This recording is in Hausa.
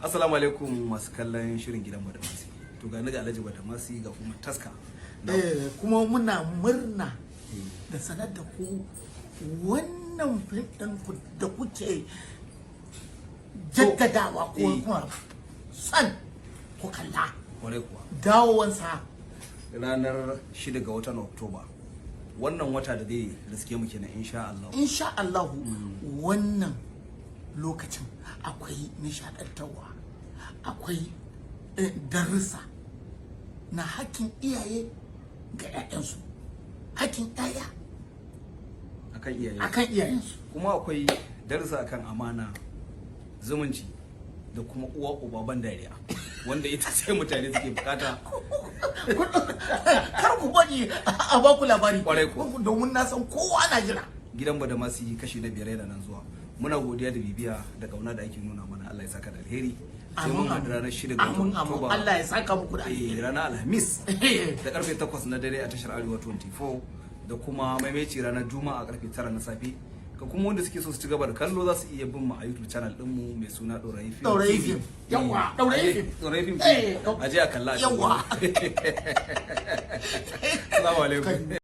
Assalamu alaikum masu kallon shirin gidan Badamasi. To ga ni ga Alhaji Badamasi ga kuma taska. Kuma muna murna da sanar da ku wannan fim ɗin da kuke jaddadawa ko kuma san ku kalla. Kwarai kuwa. Dawowansa ranar 6 ga watan Oktoba. Wannan wata da zai riske mu kenan insha Allah. Insha Allah wannan lokacin akwai nishadantarwa, akwai darussa na hakkin iyaye ga 'ya'yansu, hakkin 'ya'ya akan iyayensu, kuma akwai darussa akan amana, zumunci da kuma uwa uba ban dariya wanda ita sai mutane suke bukata. Kar ku bari a baku labari kwarai ko domin na san kowa na jira. Gidan Badamasi kashi na 5 yana nan zuwa. Muna godiya da bibiya da kauna da ake nuna mana. Allah ya saka da alheri. Sai mun haɗu ranar 6 ga Oktoba. Allah ya saka muku da alheri. Ranar Alhamis da karfe 8 na dare a tashar Arewa 24 da kuma maimaici ranar Juma'a a karfe 9 na safe. Ka kuma wanda suke so su ci gaba da kallo za su iya bin mu a YouTube channel din mu mai suna Dorayi Film. Yawa, Dorayi Film. Aje a kalla. Yawa. Assalamu alaikum.